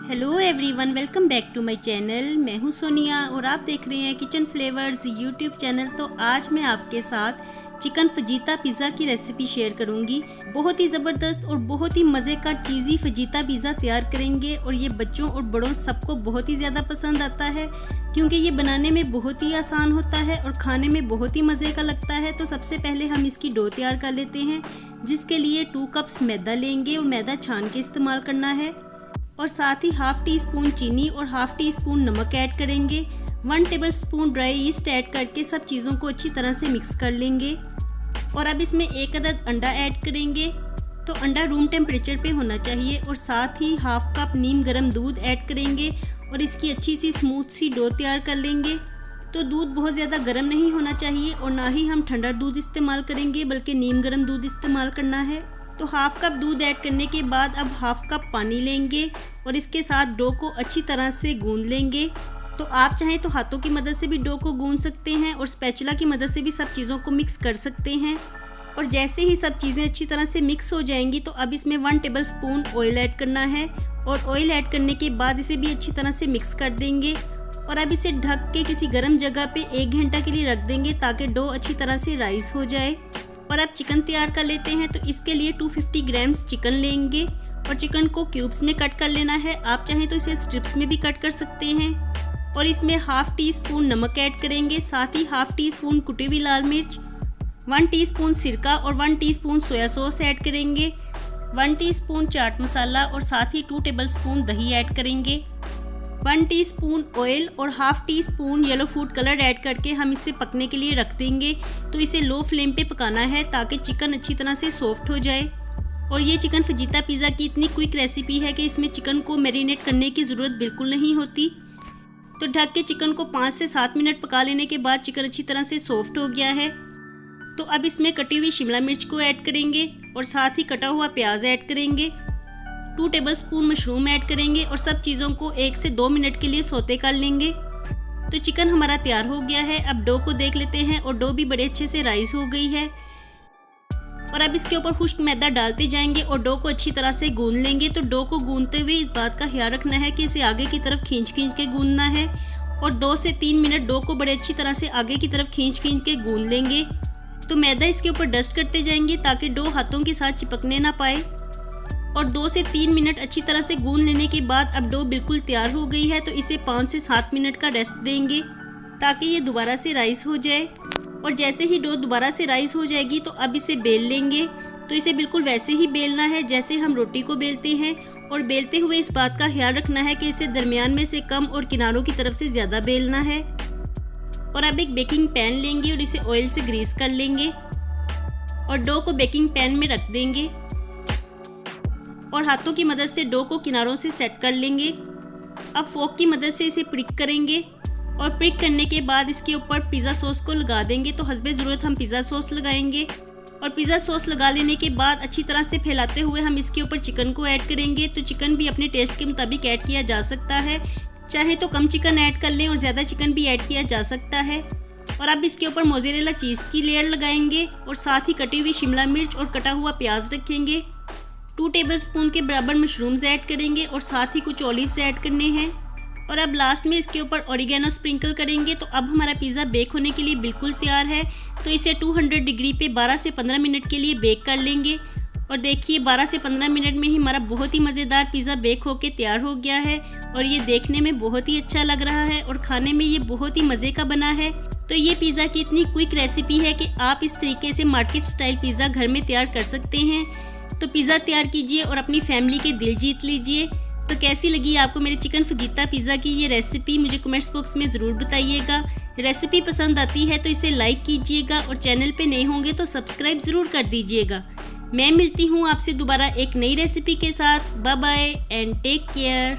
Hello everyone, welcome back to my channel. मैं हूं सोनिया और आप देख रहे हैं किचन फ्लेवर्स यूट्यूब चैनल। तो आज मैं आपके साथ चिकन फजीता पिज़्ज़ा की रेसिपी शेयर करूंगी। बहुत ही ज़बरदस्त और बहुत ही मज़े का चीज़ी फजीता पिज़्ज़ा तैयार करेंगे और ये बच्चों और बड़ों सबको बहुत ही ज़्यादा पसंद आता है क्योंकि ये बनाने में बहुत ही आसान होता है और खाने में बहुत ही मज़े का लगता है। तो सबसे पहले हम इसकी डो तैयार कर लेते हैं, जिसके लिए 2 कप्स मैदा लेंगे और मैदा छान के इस्तेमाल करना है और साथ ही हाफ टी स्पून चीनी और हाफ टी स्पून नमक ऐड करेंगे। 1 टेबलस्पून ड्राई ईस्ट ऐड करके सब चीज़ों को अच्छी तरह से मिक्स कर लेंगे और अब इसमें 1 अदद अंडा ऐड करेंगे। तो अंडा रूम टेम्परेचर पे होना चाहिए और साथ ही हाफ कप नीम गर्म दूध ऐड करेंगे और इसकी अच्छी सी स्मूथ सी डो तैयार कर लेंगे। तो दूध बहुत ज़्यादा गर्म नहीं होना चाहिए और ना ही हम ठंडा दूध इस्तेमाल करेंगे बल्कि नीम गर्म दूध इस्तेमाल करना है। तो हाफ कप दूध ऐड करने के बाद अब हाफ कप पानी लेंगे और इसके साथ डो को अच्छी तरह से गूंद लेंगे। तो आप चाहें तो हाथों की मदद से भी डो को गूंद सकते हैं और स्पैचुला की मदद से भी सब चीज़ों को मिक्स कर सकते हैं। और जैसे ही सब चीज़ें अच्छी तरह से मिक्स हो जाएंगी तो अब इसमें 1 टेबलस्पून ऑयल ऐड करना है और ऑयल ऐड करने के बाद इसे भी अच्छी तरह से मिक्स कर देंगे और अब इसे ढक के किसी गर्म जगह पे 1 घंटा के लिए रख देंगे ताकि डो अच्छी तरह से राइस हो जाए। और अब चिकन तैयार कर लेते हैं। तो इसके लिए 250 ग्राम्स चिकन लेंगे और चिकन को क्यूब्स में कट कर लेना है। आप चाहें तो इसे स्ट्रिप्स में भी कट कर सकते हैं और इसमें हाफ टी स्पून नमक ऐड करेंगे, साथ ही हाफ टी स्पून कुटी हुई लाल मिर्च, 1 टीस्पून सिरका और 1 टीस्पून सोया सॉस ऐड करेंगे, 1 टीस्पून चाट मसाला और साथ ही 2 टेबलस्पून दही ऐड करेंगे, 1 टीस्पून ऑयल और half tea spoon yellow food colour add करके हम इसे पकने के लिए रख देंगे। तो इसे लो फ्लेम पे पकाना है ताकि चिकन अच्छी तरह से सॉफ्ट हो जाए। और ये चिकन फजीता पिज़्ज़ा की इतनी क्विक रेसिपी है कि इसमें चिकन को मैरिनेट करने की ज़रूरत बिल्कुल नहीं होती। तो ढक के चिकन को 5 से 7 मिनट पका लेने के बाद चिकन अच्छी तरह से सॉफ्ट हो गया है। तो अब इसमें कटी हुई शिमला मिर्च को ऐड करेंगे और साथ ही कटा हुआ प्याज ऐड करेंगे, 2 टेबलस्पून मशरूम ऐड करेंगे और सब चीज़ों को 1 से 2 मिनट के लिए सौते कर लेंगे। तो चिकन हमारा तैयार हो गया है। अब डो को देख लेते हैं और डो भी बड़े अच्छे से राइस हो गई है। और अब इसके ऊपर खुश्क मैदा डालते जाएंगे और डो को अच्छी तरह से गूंद लेंगे। तो डो को गूंदते हुए इस बात का ख्याल रखना है कि इसे आगे की तरफ खींच के गूंदना है और 2 से 3 मिनट डो को बड़े अच्छी तरह से आगे की तरफ खींच के गूंद लेंगे। तो मैदा इसके ऊपर डस्ट करते जाएंगे ताकि डो हाथों के साथ चिपकने ना पाए। और 2 से 3 मिनट अच्छी तरह से गूंद लेने के बाद अब डो बिल्कुल तैयार हो गई है। तो इसे 5 से 7 मिनट का रेस्ट देंगे ताकि ये दोबारा से राइस हो जाए। और जैसे ही डो दोबारा से राइस हो जाएगी तो अब इसे बेल लेंगे। तो इसे बिल्कुल वैसे ही बेलना है जैसे हम रोटी को बेलते हैं और बेलते हुए इस बात का ख्याल रखना है कि इसे दरमियान में से कम और किनारों की तरफ से ज़्यादा बेलना है। और अब एक बेकिंग पैन लेंगे और इसे ऑयल से ग्रीस कर लेंगे और डो को बेकिंग पैन में रख देंगे और हाथों की मदद से डो को किनारों से सेट कर लेंगे। अब फोक की मदद से इसे प्रिक करेंगे और प्रिक करने के बाद इसके ऊपर पिज़्ज़ा सॉस को लगा देंगे। तो हस्बे ज़रूरत हम पिज़्ज़ा सॉस लगाएंगे और पिज़्ज़ा सॉस लगा लेने के बाद अच्छी तरह से फैलाते हुए हम इसके ऊपर चिकन को ऐड करेंगे। तो चिकन भी अपने टेस्ट के मुताबिक ऐड किया जा सकता है, चाहे तो कम चिकन ऐड कर लें और ज़्यादा चिकन भी ऐड किया जा सकता है। और अब इसके ऊपर मोज़रेला चीज़ की लेयर लगाएंगे और साथ ही कटी हुई शिमला मिर्च और कटा हुआ प्याज रखेंगे, 2 टेबलस्पून के बराबर मशरूम्स ऐड करेंगे और साथ ही कुछ ऑलिव्स ऐड करने हैं। और अब लास्ट में इसके ऊपर ऑरिगेनो स्प्रिंकल करेंगे। तो अब हमारा पिज़्ज़ा बेक होने के लिए बिल्कुल तैयार है। तो इसे 200 डिग्री पे 12 से 15 मिनट के लिए बेक कर लेंगे। और देखिए 12 से 15 मिनट में ही हमारा बहुत ही मज़ेदार पिज़्ज़ा बेक होके तैयार हो गया है और ये देखने में बहुत ही अच्छा लग रहा है और खाने में ये बहुत ही मज़े का बना है। तो ये पिज़्ज़ा की इतनी क्विक रेसिपी है कि आप इस तरीके से मार्केट स्टाइल पिज़्ज़ा घर में तैयार कर सकते हैं। तो पिज़्ज़ा तैयार कीजिए और अपनी फैमिली के दिल जीत लीजिए। तो कैसी लगी आपको मेरे चिकन फजीता पिज़्ज़ा की ये रेसिपी, मुझे कमेंट्स बॉक्स में ज़रूर बताइएगा। रेसिपी पसंद आती है तो इसे लाइक कीजिएगा और चैनल पे नए होंगे तो सब्सक्राइब ज़रूर कर दीजिएगा। मैं मिलती हूँ आपसे दोबारा एक नई रेसिपी के साथ। Bye bye and take care.